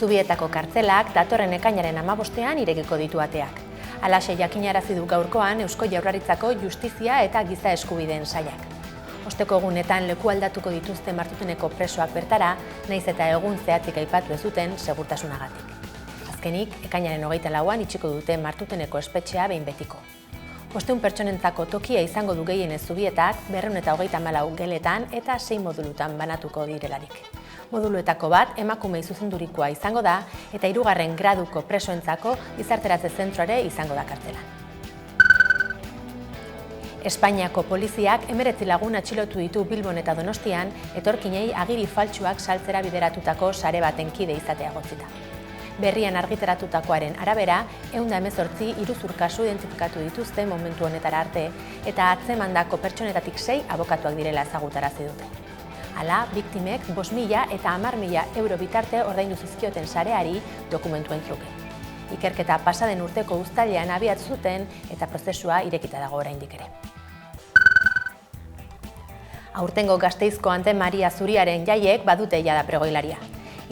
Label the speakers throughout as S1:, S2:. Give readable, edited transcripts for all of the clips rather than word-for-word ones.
S1: Zubietako kartzelak datorren ekainaren 15ean irekiko ditu ateak. Halaxe jakinarazi du gaurkoan Eusko Jaurlaritzako Justizia eta Giza Eskubideen Sailak. Osteko egunetan leku aldatuko dituzte Martuteneko presoak bertara, nahiz eta egun zehatzik aipatu ez duten segurtasunagatik. Azkenik, ekainaren 24an itxiko dute Martuteneko espetxea behin betiko. 500 pertsonentzako tokia izango du gehienez Zubietak 234 geletan eta 6 modulutan banatuko direlarik. Moduluetako bat emakumei zuzendurikoa izango da eta 3. graduko presoentzako gizarteratze zentroare izango da kartelan. Espainiako poliziak 19 lagun atxilotu ditu Bilbon eta Donostian etorkinei agiri faltsuak saltzera bideratutako sare baten kide izatea egotzita. Berrian argitaratutakoaren arabera, 118 iruzur kasu identifikatu dituzte momentu honetara arte eta atzemandako pertsonetatik 6 abokatuak direla ezagutarazi dute. Hala, biktimek 5.000 eta 10.000 euro bitarte ordaindu zizkioten sareari dokumentuen truke. Ikerketa pasaden urteko uztailean abiatu zuten eta prozesua irekita dago oraindik ere. Aurtengo Gasteizko Ante Maria Zuriaren jaiek badute jada pregoilaria.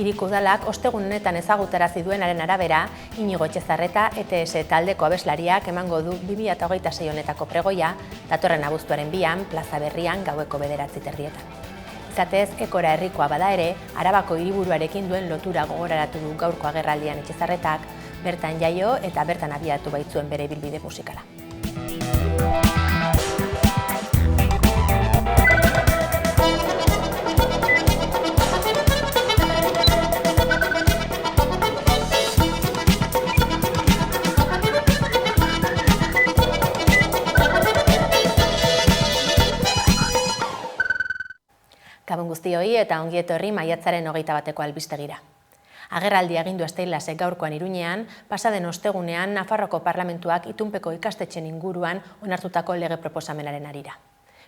S1: Hiriko udalak ostegun honetan ezagutarazi duenaren arabera, Inigo Etxezarreta ETS taldeko abeslariak emango du 2026 honetako pregoia, datorren abuztuaren 2an, Plaza Berrian gaueko 9:30. Izatez, Ekora herrikoa bada ere, Arabako hiriburuarekin duen lotura gogoraratu du gaurko agerraldian Etxezarretak, bertan jaio eta bertan abiatu baitzuen bere ibilbide musikala. Gabon guztioi eta ongi etorri maiatzaren 21eko albistegira. Agerraldi agindu Steilasek gaurkoan Iruñean, pasaden ostegunean Nafarroako Parlamentuak itunpeko ikastetxen inguruan onartutako lege proposamenaren harira.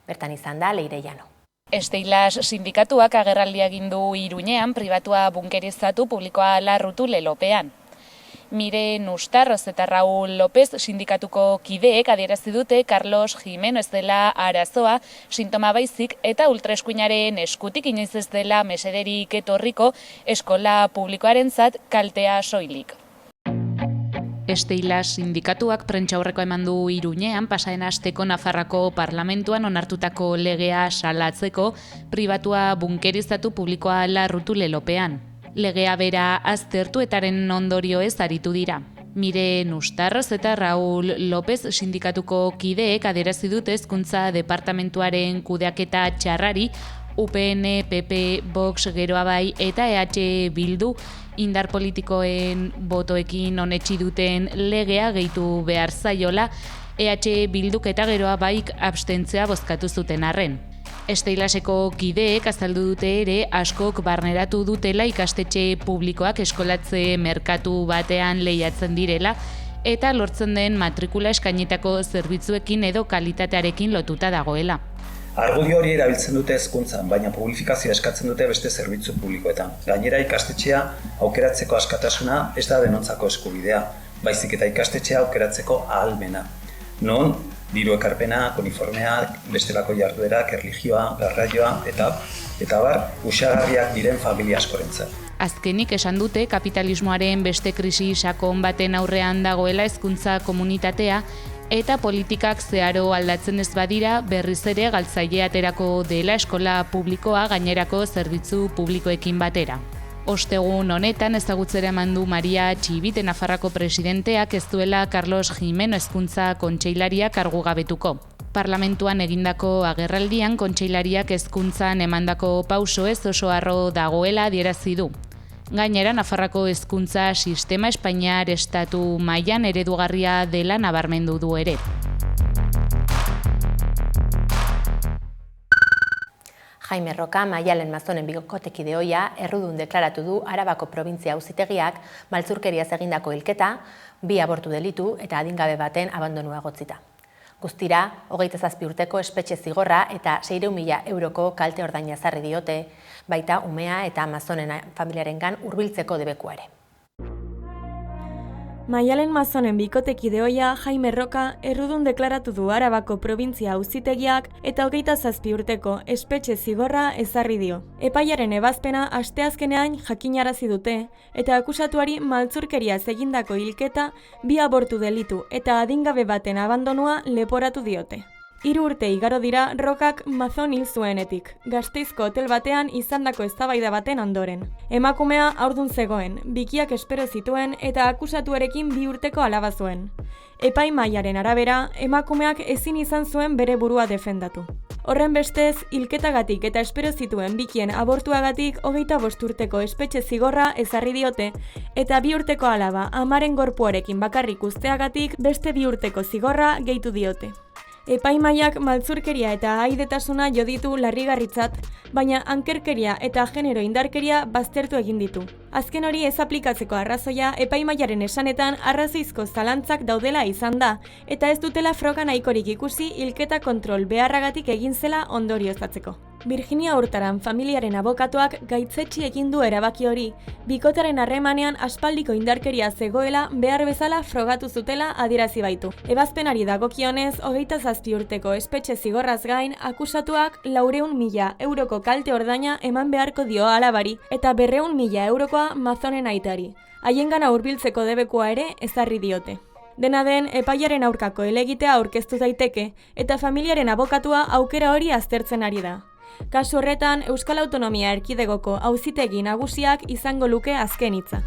S1: Bertan izan da Leire Llano.
S2: Steilas sindikatuak agerraldi agindu Iruñean pribatua bunkerizatu publikoa larrutu lelopean. Miren Ustarroz eta Raúl López sindikatuko kideek adierazi dute Carlos Jimeno ez dela arazoa, sintoma baizik eta ultraeskuinaren eskutik inoiz ez dela mesederik etorriko eskola publikoarentzat kaltea soilik. Steilas sindikatuak prentsaurrekoa eman du Iruñean pasaden asteko Nafarroako Parlamentuan onartutako legea salatzeko pribatua bunkerizatu publikoa larrutu lelopean. Legea bera aztertu etaren ondorioez aritu dira. Miren Ustarroz eta Raúl López sindikatuko kideek adierazi dute hezkuntza departamentuaren kudeaketa txarrari UPN, PP, Vox, Geroa Bai eta EH Bildu indar politikoen botoekin onetsi duten legea gehitu behar zaiola, EH Bilduk eta Geroa Baik abstentzea bozkatu zuten arren. Steilaseko kideek azaldu dute ere askok barneratu dutela ikastetxe publikoak eskolatze merkatu batean lehiatzen direla eta lortzen den matrikula eskainitako zerbitzuekin edo kalitatearekin lotuta dagoela.
S3: Argudio hori erabiltzen dute hezkuntzan, baina publifikazioa eskatzen dute beste zerbitzu publikoetan. Gainera ikastetxea aukeratzeko askatasuna ez da denontzako eskubidea, baizik eta ikastetxea aukeratzeko ahalmena. Non, diru ekarpenak, uniformeak, bestelako jarduerak, erlijioa, garraioa eta bar, usagarriak diren familia askorentzat.
S2: Azkenik esan dute kapitalismoaren beste krisi sakon baten aurrean dagoela hezkuntza komunitatea eta politikak zeharo aldatzen ez badira berriz ere galtzaile aterako dela eskola publikoa gainerako zerbitzu publikoekin batera. Ostegun honetan ezagutzera eman du Maria Txibite Nafarroako presidenteak ez duela Carlos Jimeno hezkuntza kontseilaria kargugabetuko. Parlamentuan egindako agerraldian kontseilariak hezkuntzan emandako pausoez oso harro dagoela adierazi du. Gainera Nafarroako hezkuntza sistema Espainiar estatu mailan eredugarria dela nabarmendu du ere.
S1: Jaime Roka, Maialen Mazonen bikotekide ohia, errudun deklaratu du Arabako probintzia auzitegiak maltzurkeriaz egindako hilketa, 2 abortu delitu eta adingabe baten abandonua egotzita. Guztira, 27 urteko espetxe zigorra eta 600.000 euroko kalte ordaina ezarri diote, baita umea eta Mazonen familiarengan hurbiltzeko debekua ere.
S4: Maialen Mazonen bikotekide ohia Jaime Roka errudun deklaratu du Arabako probintzia auzitegiak eta 27 urteko espetxe zigorra ezarri dio. Epaiaren ebazpena asteazkenean jakinarazi dute eta akusatuari maltzurkeriaz egindako hilketa, 2 abortu delitu eta adingabe baten abandonua leporatu diote. 3 urte igaro dira Rokak Mazon hil zuenetik, Gasteizko hotel batean izandako eztabaida baten ondoren. Emakumea haurdun zegoen, bikiak espero zituen eta akusatuarekin 2 urteko alaba zuen. Epaimahaiaren arabera, emakumeak ezin izan zuen bere burua defendatu. Horren bestez, hilketagatik eta espero zituen bikien abortuagatik 25 urteko espetxe zigorra ezarri diote eta 2 urteko alaba amaren gorpuarekin bakarrik uzteagatik beste 2 urteko zigorra gehitu diote. Epaimahaiak maltzurkeria eta ahaidetasuna jo ditu larrigarritzat, baina ankerkeria eta genero indarkeria baztertu egin ditu. Azken hori ez aplikatzeko arrazoia epaimahaiaren esanetan arrazoizko zalantzak daudela izan da, eta ez dutela froga nahikorik ikusi hilketa kontrol beharragatik egin zela ondorioztatzeko. Virginia Hurtaran familiaren abokatuak gaitzetsi egin du erabaki hori, bikotaren harremanean aspaldiko indarkeria zegoela behar bezala frogatu zutela adierazi baitu. Ebazpenari dagokionez, 27 urteko espetxe zigorraz gain, akusatuak 400.000 euroko kalte ordaina eman beharko dio alabari eta 200.000 eurokoa Mazonen aitari. Haiengana hurbiltzeko debekua ere ezarri diote. Dena den, epaiaren aurkako helegitea aurkeztu daiteke eta familiaren abokatua aukera hori aztertzen ari da. Kasu horretan, Euskal Autonomia Erkidegoko auzitegi nagusiak izango luke azken hitza.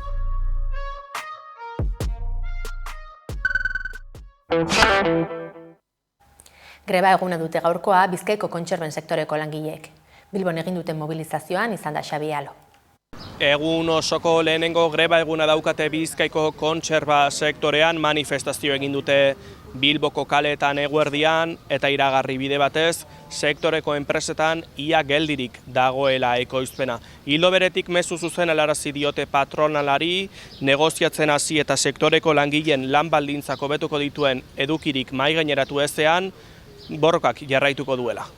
S1: Greba eguna dute gaurkoa Bizkaiko kontserben sektoreko langileek. Bilbon egin duten mobilizazioan izan da Xabi Alo.
S5: Egun osoko lehenengo greba eguna daukate Bizkaiko kontserba sektorean manifestazio egin dute Bilboko kaleetan eguerdian eta iragarri bide batez sektoreko enpresetan ia geldirik dagoela ekoizpena. Ildo beretik mezu zuzen helarazi diote patronalari, negoziatzen hasi eta sektoreko langileen lan baldintzak hobetuko dituen edukirik mahaigaineratu ezean, borrokak jarraituko duela.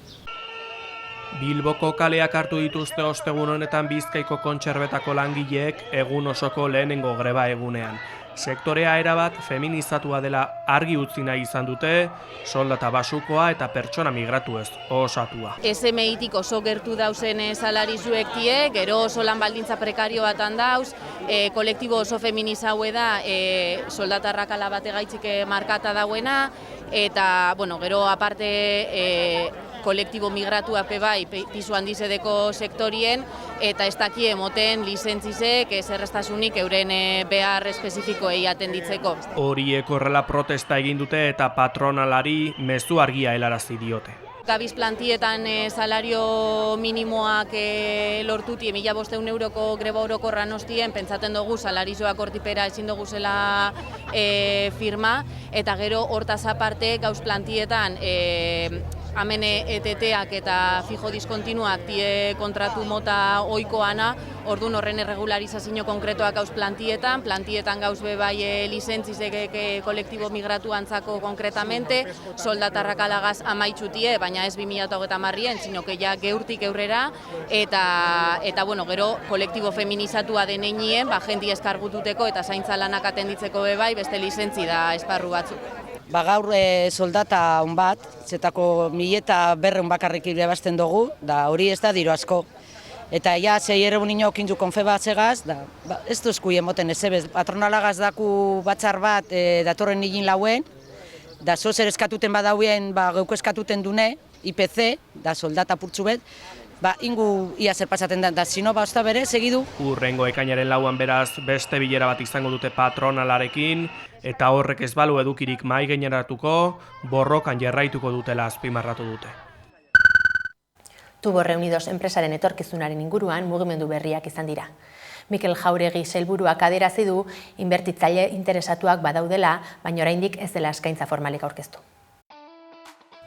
S5: Bilboko kaleak hartu dituzte ostegun honetan Bizkaiko kontserbetako langileek egun osoko lehenengo greba egunean. Sektorea erabat feminizatua dela argi utzi nahi izan dute, soldata basukoa eta pertsona migratuez osatua.
S6: SMI-tik oso gertu dauzen salarizuek tie, gero oso lan baldintza prekario batan dauz, kolektibo oso feminizaue da, soldatarrak ala bate gaitzik markata dauena, eta gero aparte kolektibo migratua bai pisu handizedeko sektorien eta ez dakie moten lizentzizek zerreztasunik euren behar espezifikoei atenditzeko.
S5: Horiek horrela protesta egin dute eta patronalari mezu argia helarazi diote.
S6: Gabiz plantietan salario minimoak lortuti 1.500 euroko greba orokorran ostien, pentsaten dugu salarizoak hortipera ezin dugu zela firma, eta gero hortaz aparte gauz plantietan hemen ETT-ak eta fijo diskontinuak die kontratu mota ohikoana, orduan horren erregularizazio konkretoak gauz plantietan gauz bai lizentzizek kolektibo migratuantzako konkretamente, soldatarrak alagaz amaitzutie, baina ez 2030-en, sino que ja geurtik eurrera, eta gero kolektibo feminizatua deneinien, jendi eskargututeko eta zaintza lanak atenditzeko bai, beste lizentzi da esparru batzuk.
S7: Gaur soldata on bat, zetako 1.200 bakarrik irabazten dugu, da hori ez da diru asko. Eta ja 600 inokin du konfebatzegaz, da ez duzku emoten ez ebez. Patronalagaz daku batzar bat datorren nigin lauen, da zozer eskatuten badauen, geuko eskatuten dune, IPC, da soldata purtsu bet, ingu ia zer pasaten da sino basta bere segidu.
S5: Urrengo ekainaren 4an beraz beste bilera bat izango dute patronalarekin eta horrek ez balu edukirik mahaigaineratuko, borrokan jarraituko dutela azpimarratu dute.
S1: Tubos Reunidos enpresaren etorkizunaren inguruan mugimendu berriak izan dira. Mikel Jauregi sailburuak adierazi du inbertitzaile interesatuak badaudela, baina oraindik ez dela eskaintza formalik aurkeztu.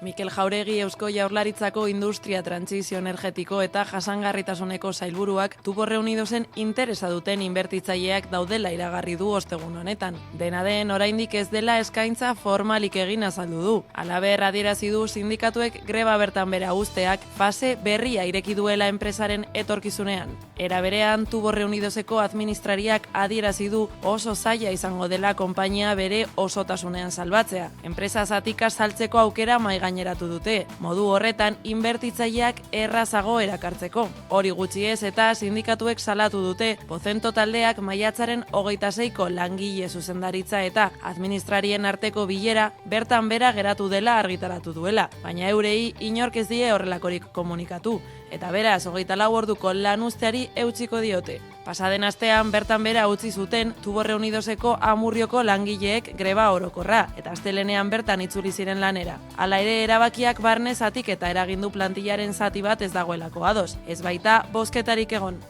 S8: Mikel Jauregi Eusko Jaurlaritzako Industria Trantsizio Energetiko eta Jasangarritasuneko sailburuak Tuborre Unidosen interesa duten inbertitzaileak daudela iragarri du ostegun honetan. Dena den, oraindik ez dela eskaintza formalik egin azaldu du. Halaber, adierazi du sindikatuek greba bertan bera uzteak fase berria ireki duela enpresaren etorkizunean. Era berean, Tuborre Unidoseko administrariak adierazi du oso zaila izango dela konpainia bere osotasunean salbatzea. Enpresa zatika saltzeko aukera gaineratu dute. Modu horretan, inbertitzaileak errazago erakartzeko. Hori gutxi ez eta sindikatuek salatu dute, Pocento taldeak maiatzaren 26ko langile zuzendaritza eta administrarien arteko bilera bertan bera geratu dela argitaratu duela, baina eurei inork ez die horrelakorik komunikatu. Eta beraz, 24 orduko lanuzteari eutsiko diote. Pasaden astean bertan bera utzi zuten Tuborre Unidoseko Amurrioko langileek greba orokorra, eta astelenean bertan itzuli ziren lanera. Hala ere, erabakiak barne zatik eta eragindu plantillaren zati bat ez dagoelako ados, ez baita bozketarik egon.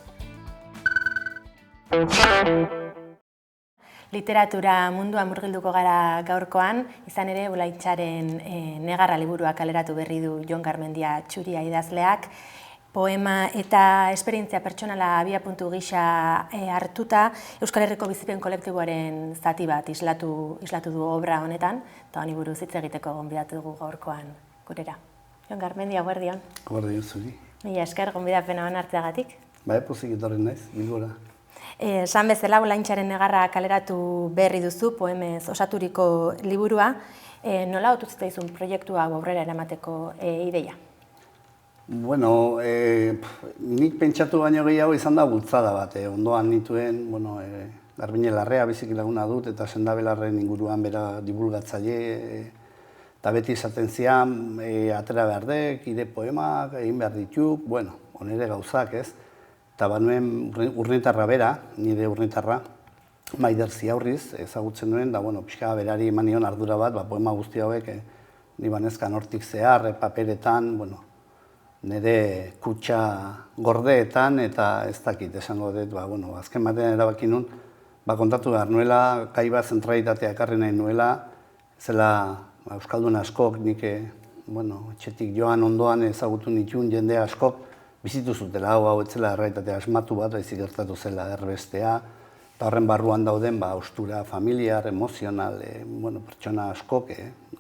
S1: Literatura mundua murgilduko gara gaurkoan, izan ere Ulaitxaren Negarra liburua kaleratu berri du Jon Garmendia Txuria idazleak, poema eta esperientzia pertsonala abiapuntu gisa hartuta, Euskal Herriko bizipen kolektiboaren zati bat islatu du obra honetan, eta honi buruz hitz egiteko gonbidatu dugu gaurkoan gurera. Jon Garmendia, guardion.
S9: Guardion zuri.
S1: Mila esker gonbidapena onartzeagatik.
S9: Bai, pozik etorri naiz, bilbora.
S1: Esan bezala, Ulaitxaren Negarra kaleratu berri duzu, poemez osaturiko liburua. Nola otu zitzaizun proiektua aurrera eramateko ideia?
S9: Bueno, nik pentsatu baino gehiago izan da bultzada bat. Ondoan nituen, Garbine Larrea biziki laguna dut eta Sendabelarren inguruan bera divulgatzaile. Eta beti esaten zian, atera behar dek, ire poemak, egin behar dituk, onere gauzak ez. Eta banuen urnitarra bera, nire urnitarra, Maider Ziaurriz ezagutzen duen, da pixka berari eman nion ardura bat, poema guzti hauek, ni banezkan hortik zehar, paperetan, nire kutxa gordeetan, eta ez dakit esango dut, azken batean erabaki nun, kontatu behar nuela, gai bat zentralitatea ekarri nahi nuela, zela Euskaldun askok, nik etxetik joan ondoan ezagutu nituen jende askok, bizitu zutela hau etzela erraitatea asmatu bat, baizik gertatu zela erbestea, eta horren barruan dauden haustura familiar, emozional, pertsona askok,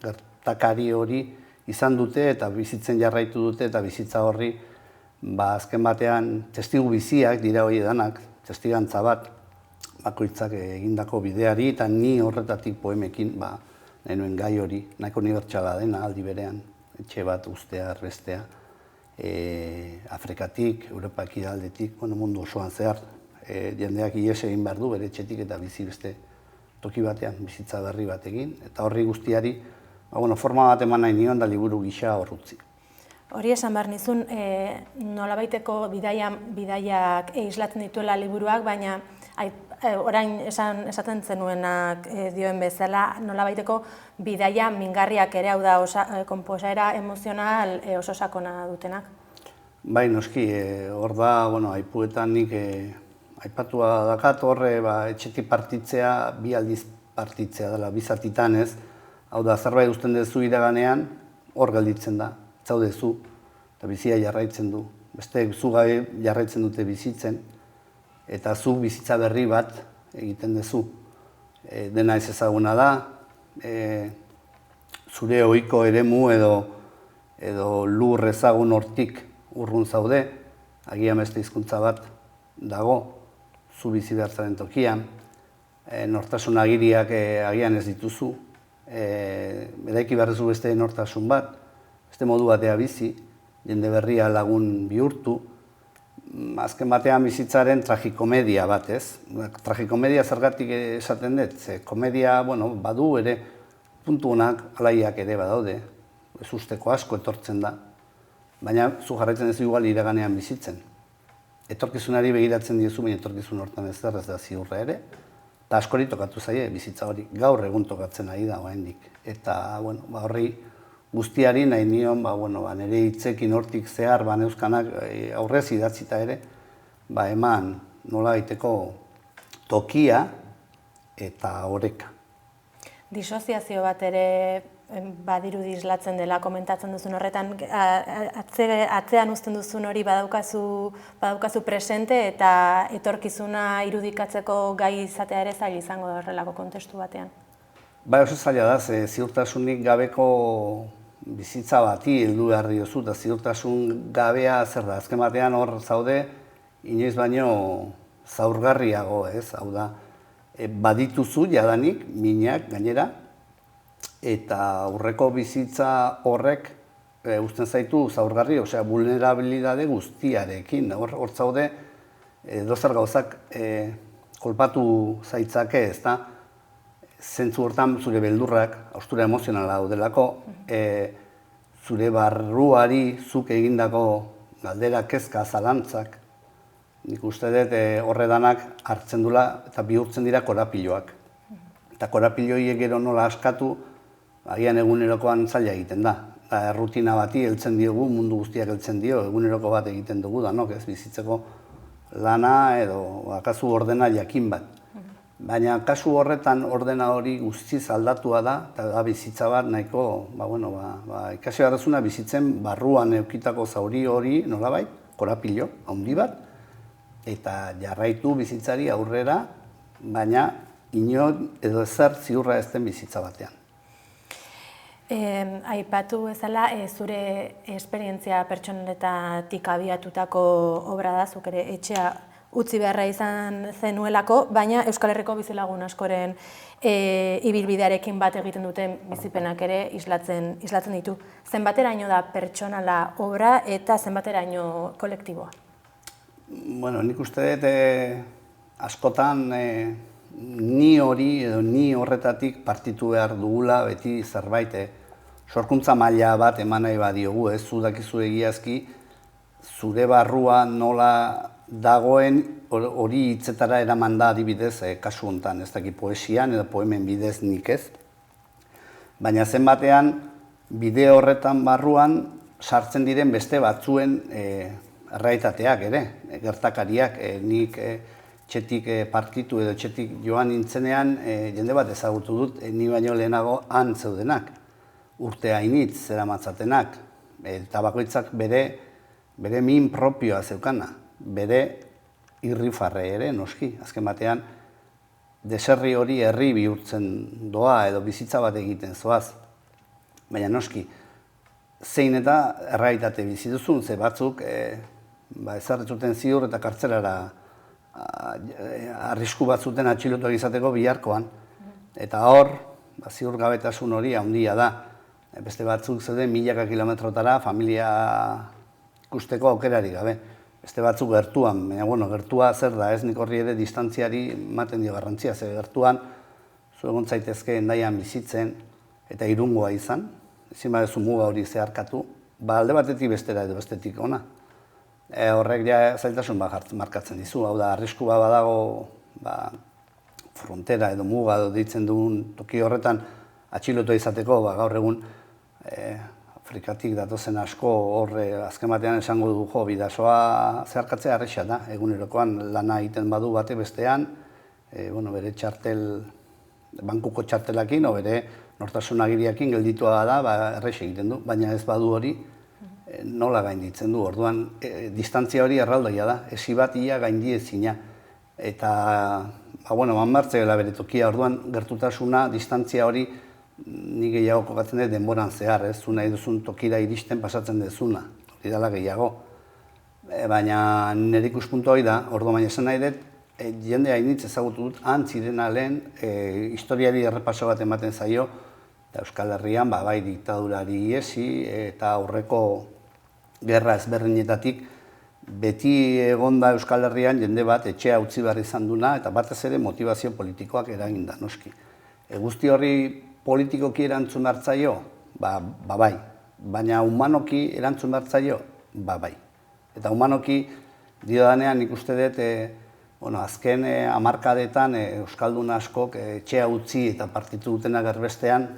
S9: gertakari hori izan dute eta bizitzen jarraitu dute eta bizitza horri azken batean testigu biziak dira hori edanak, testigantza bat, bakoitzak egindako bideari eta ni horretatik poemekin nahi nuen gai hori, nahiko unibertsala dena aldi berean, etxe bat ustea, erbestea, Afrikatik, Europak idaldetik, mundu osoan zehar, jendeak ihes egin behar du bere etxetik eta bizi beste toki batean, bizitza berri bat egin, eta horri guztiari forma bat eman nahi nion da liburu gisa horrutzi.
S1: Hori esan behar nizun, nolabaiteko bidaiak islatzen dituela liburuak, baina orain esaten zenuenak dioen bezala, nolabaiteko bidaia mingarriak ere, hau da, konposaera emozional oso sakona dutenak?
S9: Bai, noski, hor da, aipuetan nik aipatua dakat horre etxetik partitzea, bi aldiz partitzea dela, bizatitan ez, hau da, zerbait uzten dezu iraganean, hor gelditzen da, zaudezu, eta bizia jarraitzen du. Besteek zu gabe jarraitzen dute bizitzen, eta zu bizitza berri bat egiten dezu. Dena ez ezaguna da, zure ohiko eremu edo lur ezagun hortik urrun zaude, agian beste hizkuntza bat dago, zu bizi behar zaren tokian, nortasun agiriak agian ez dituzu, eraiki behar duzu beste nortasun bat, beste modu batea bizi, jende berria lagun bihurtu, azken batean bizitzaren tragikomedia bat, ez? Tragikomedia zergatik esaten dut, ze komedia, badu ere, puntu honak, alaiak ere badaude, ez usteko asko etortzen da, baina zu jarraitzen ez igual iraganean bizitzen. Etorkizunari begiratzen diezu, baina etorkizun hortan ez da ziurra ere, eta askori tokatu zaie bizitza hori, gaur egun tokatzen ari da oraindik. Eta horri guztiari nahi nion, nire hitzekin hortik zehar, euskanak aurrez idatzita ere, eman nola baiteko tokia eta oreka.
S1: Disoziazio bat ere badirudi islatzen dela komentatzen duzun horretan, atzean uzten duzun hori badaukazu presente eta etorkizuna irudikatzeko gai izatea ere zail izango da horrelako kontestu batean.
S9: Bai, oso zaila da, ziurtasunik gabeko bizitza bati heldu behar diozu, eta ziurtasun gabea zer da, azken batean hor zaude, inoiz baino zaurgarriago, ez? Hau da, badituzu jadanik, minak gainera, eta aurreko bizitza horrek uzten zaitu zaurgarri, osea, vulnerabilidade guztiarekin. Hor zaude, edozer gauzak kolpatu zaitzake, ez da, zentzu hortan zure beldurrak, haustura emozionala daudelako, zure barruari zuk egindako galdera, kezka, zalantzak, nik uste dut horredanak hartzen dula eta bihurtzen dira korapiloak. Eta korapiloi gero nola askatu, agian egunerokoan zaila egiten da. Rutina bati heltzen diogu, mundu guztiak heltzen dio, eguneroko bat egiten dugu danok, ez bizitzeko lana edo akazu ordena jakin bat. Baina kasu horretan ordena hori guztiz aldatua da, eta da bizitza bat nahiko, ikasi garrazuna bizitzen barruan eukitako zauri hori nolabait, korapilo, handi bat, eta jarraitu bizitzari aurrera, baina inon edo ezer ziurra ez den bizitza batean.
S1: Aipatu bezala, zure esperientzia pertsonaletatik abiatutako obra da, zuk ere etxea utzi beharra izan zenuelako, baina Euskal Herriko bizilagun askoren ibilbidearekin bat egiten duten bizipenak ere islatzen ditu. Zenbateraino da pertsonala obra eta zenbateraino kolektiboa?
S9: Bueno, nik uste dut askotan ni hori edo ni horretatik partitu behar dugula beti zerbait. Sorkuntza maila bat eman nahi badiogu, ez zu dakizu egiazki, zure barrua nola dagoen hori hitzetara eraman da adibidez kasu honetan, ez daki poesian edo poemen bidez nik ez. Baina zenbatean bide horretan barruan sartzen diren beste batzuen errealitateak ere, gertakariak, nik txetik partitu edo txetik joan nintzenean jende bat ezagutu dut, ni baino lehenago han zeudenak, urte hainitz zeramatzatenak, eta bakoitzak bere min propioa zeukana, bere irrifarre ere, noski, azken batean, deserri hori herri bihurtzen doa edo bizitza bat egiten zoaz. Baina noski, zein eta errealitate bizi duzun, ze batzuk ezarretzuten ziur eta kartzelara arrisku bat zuten atxilotuak izateko biharkoan. Eta hor, ziur gabetasun hori handia da. Beste batzuk zeuden milaka kilometrotara familia ikusteko aukerari gabe. Beste batzuk gertuan, baina gertua zer da, ez nik horri ere distantziari ematen dio garrantzia, ze gertuan zu egon zaitezke Hendaian bizitzen eta Irungoa izan, ezin badezu muga hori zeharkatu, alde batetik bestera edo bestetik ona. Horrek ja zailtasun markatzen dizu, hau da, arrisku badago frontera edo muga deitzen dugun toki horretan atxilotua izateko, gaur egun Afrikatik datozen asko horre azken batean esango du jo, bidasoa zeharkatzea erresa da, egunerokoan lana egiten badu bate bestean, bere txartel, bankuko txartelakin, o bere nortasun agiriakin gelditua da, erresa egiten du, baina ez badu hori nola gainditzen du, orduan distantzia hori erraldoia da, esi bat ia gaindiezina, eta manmartzea bere tokia, orduan gertutasuna, distantzia hori ni gehiago kokatzen dut denboran zehar, ez zu nahi duzun tokira iristen pasatzen dezuna, hori dela gehiago. Baina nire ikuspuntu hori da, orduan baina esan nahi dut, jende hainitz ezagutu dut, antzirena lehen, historiari errepaso bat ematen zaio, eta Euskal Herrian, bai diktadurari iesi, eta aurreko gerra ezberdinetatik, beti egonda Euskal Herrian jende bat etxea utzi behar izan duna, eta batez ere motivazio politikoak eraginda, noski. Guzti horri politikoki erantzun hartzaio, bai, baina humanoki erantzun hartzaio, bai. Eta humanoki diodanean nik uste dut, azken hamarkadetan Euskaldun askok etxea utzi eta partitu dutenak erbestean,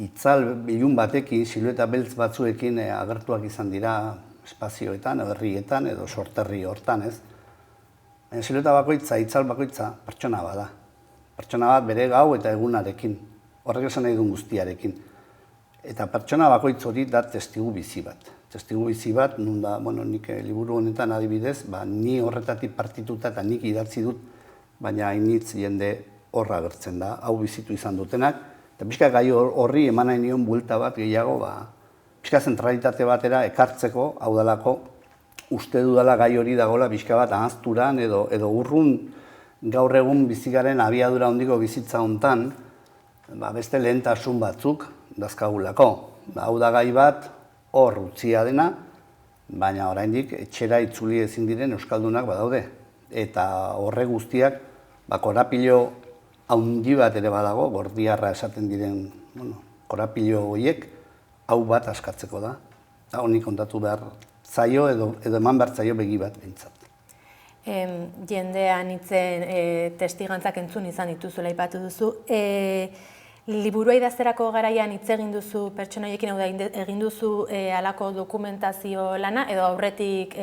S9: itzal bilun batekin, silueta beltz batzuekin agertuak izan dira espazioetan, herrietan edo sorterri hortan, ez? Silueta bakoitza, itzal bakoitza, pertsona bada. Pertsona bat bere gau eta egunarekin. horrek esan nahi duen guztiarekin. Eta pertsona bakoitz hori da testigu bizi bat. Testigu bizi bat, nun da, nik liburu honetan adibidez, ni horretatik partituta eta nik idatzi dut, baina hainitz jende horra agertzen da, hau bizitu izan dutenak, eta pixka gai horri eman nahi nion buelta bat gehiago, pixka zentralitate batera ekartzeko, hau dalako, uste dudala gai hori dagoela pixka bat ahazturan edo urrun gaur egun bizigaren abiadura handiko bizitza hontan, beste lehentasun batzuk dazkagulako. Hau da gai bat hor utzia dena, baina oraindik etxera itzuli ezin diren euskaldunak badaude. Eta horre guztiak korapilo handi bat ere badago, gordiarra esaten diren korapilo horiek, hau bat askatzeko da. Eta honi kontatu behar zaio edo eman behar zaio begi bat behintzat.
S1: Jendean itzen testigantzak entzun izan dituzula aipatu duzu. Liburua idazterako garaian hitz egin duzu pertsona horiekin, hau da egin duzu halako dokumentazio lana edo aurretik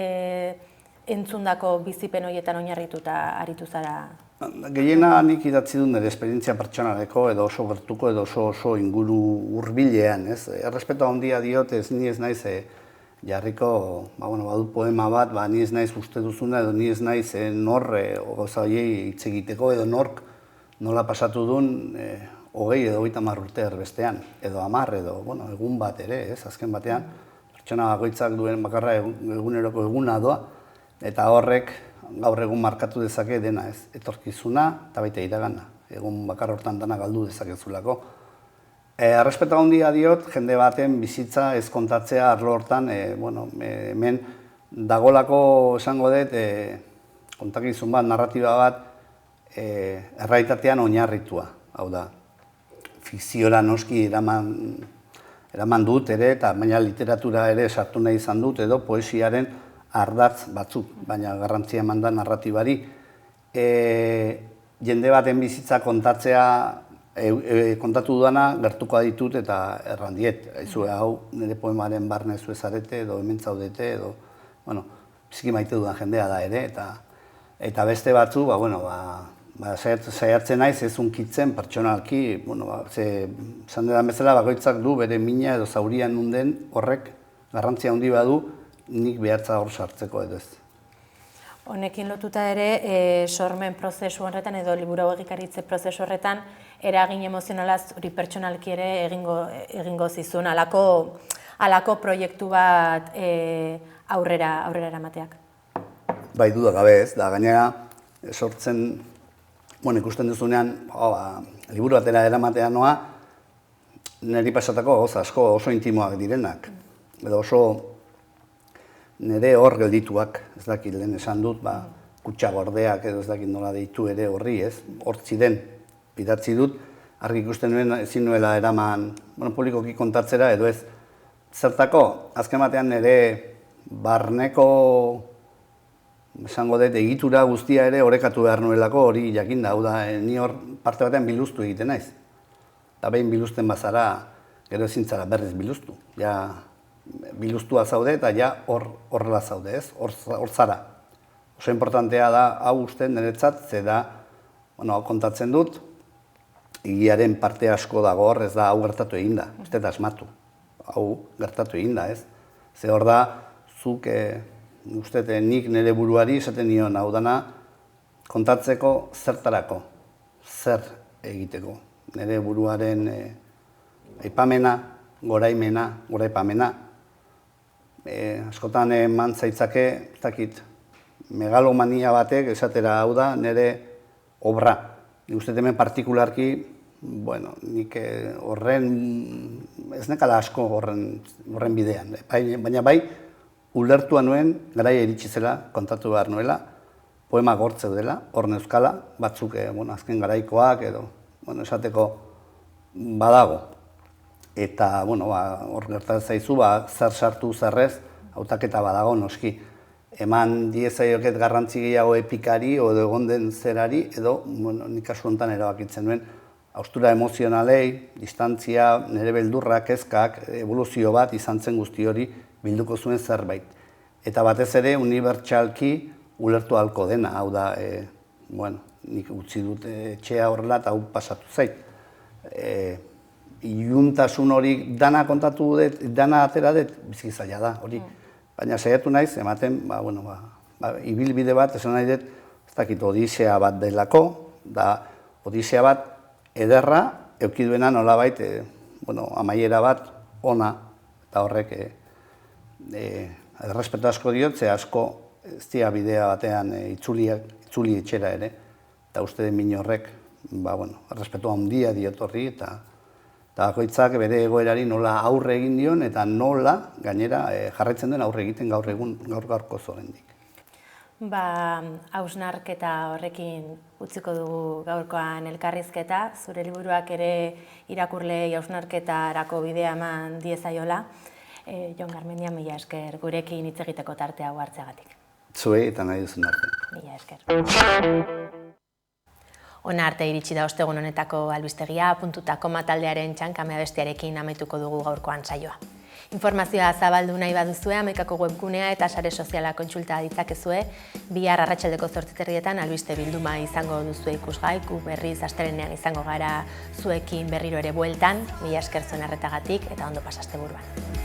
S1: entzundako bizipen horietan oinarrituta aritu zara?
S9: Gehiena nik idatzi dut nire esperientzia pertsonaleko edo oso gertuko edo oso inguru hurbilean, ez? Errespetu handia diot, ni ez naiz jarriko, badu poema bat, ni ez naiz uste duzuna edo ni ez naiz nor gauza horiei hitz egiteko edo nork nola pasatu duen 20 edo 30 urte erbestean, edo 10 edo egun bat ere, azken batean, pertsona bakoitzak duen bakarra eguneroko eguna doa, eta horrek gaur egun markatu dezake dena, etorkizuna eta baita iragana, egun bakar hortan dana galdu dezakezulako. Errespeta handia diot, jende baten bizitza ez kontatzea arlo hortan, hemen dagolako esango dut, kontakizun bat, narratiba bat, errealitatean oinarritua, hau da. Fikziora noski eraman dut ere, eta baina literatura ere sartu nahi izan dut, edo poesiaren ardatz batzuk, baina garrantzia eman da narratibari. Jende baten bizitza kontatzea, kontatu dudana, gertuko ditut eta errandiet. Hau nire poemaren barne zuezarete, edo hemen zaudete, edo, biziki maite dudan jendea da ere, eta beste batzu, saiatzen naiz ez unkitzen pertsonalki, esan dedan bezala bakoitzak du bere mina edo zaurian nunden horrek garrantzia handi badu nik behartza hor sartzeko edo ez.
S1: Honekin lotuta ere, sormen prozesu horretan edo liburu hau egikaritze prozesu horretan eragin emozionalaz hori pertsonalki ere egingo zizun, halako proiektu bat aurrera eramateak.
S9: Bai, duda gabe ez, da gainera sortzen ikusten duzunean, liburu batera eramatea noa, niri pasatako asko oso intimoak direnak, edo oso nire hor geldituak, ez dakit lehen esan dut, kutsa gordeak edo ez dakit nola deitu ere horri, ez? Hor ziren, idatzi dut, argi ikusten nuen ezin nuela eraman publikoki kontatzera edo ez. Zertako, azken batean nire barneko esango dut, egitura guztia ere orekatu behar nuelako hori jakinda, hau da, ni hor parte batean biluztu egiten naiz. Eta behin biluzten bazara, gero ezin zara berriz biluztu. Ja, biluztua zaude eta ja horrela zaude, ez? Hor zara. Oso importantea da, hau uste niretzat, ze da, kontatzen dut, egiaren parte asko dago hor, ez da, hau gertatu eginda, ez da asmatu. Hau gertatu eginda, ez? Ze hor da, zuk uste nik nire buruari esaten nion hau dana kontatzeko zertarako, zer egiteko. Nire buruaren aipamena, goraipamena. Askotan eman zaitzake, ez dakit, megalomania batek esatera hau da nire obra. Nik uste hemen partikularki, nik horren, ez nekala asko horren bidean, baina bai, ulertua nuen, garaia iritsi zela, kontatu behar nuela, poema gortzeu dela, hor neuzkala, batzuk azken garaikoak edo, esateko badago. Eta, hor gertatzen zaizu, zer sartu zerrez, hautaketa badago noski. Eman diezaioket garrantzi gehiago epikari edo egon den zerari, edo nik kasu honetan erabakitzen nuen, haustura emozionalei, distantzia, nire beldurrak, kezkak, evoluzio bat izan zen guzti hori, bilduko zuen zerbait. Eta batez ere, unibertsalki ulertu ahalko dena, hau da, nik utzi dut etxea horrela eta hau pasatu zait. iluntasun hori dana kontatu dut, dana atera dut, biziki zaila da, hori. Baina saiatu naiz, ematen, ibilbide bat, esan nahi dut, ez dakit, odisea bat delako, da odisea bat ederra, eukiduena nolabait, amaiera bat ona, eta horrek errespetu asko diot, ze asko ez dira bidea batean itzuli etxera ere, eta uste den min horrek, errespetu handia diot horri, eta bakoitzak bere egoerari nola aurre egin dion, eta nola, gainera, jarraitzen duen aurre egiten gaur gaurko zorendik.
S1: Hausnarketa horrekin utziko dugu gaurkoan elkarrizketa, zure liburuak ere irakurlei hausnarketarako bidea eman diezaiola. Jon Garmendia, mila esker gurekin hitz egiteko tartea hartzeagatik.
S9: Zuei eta nahi duzun arte.
S1: Mila esker. Hona arte iritsi da ostegun honetako albistegia, puntutako taldearen txankame abestiarekin amaituko dugu gaurkoan saioa. Informazioa zabaldu nahi baduzue, Hamaikako webgunea eta sare soziala kontsulta ditzakezue, bihar arratsaldeko 8:30 albiste bilduma izango duzue ikusgai, gu berriz astelehenean izango gara zuekin berriro ere bueltan, mila esker zuen arretagatik eta ondo pasa asteburuan.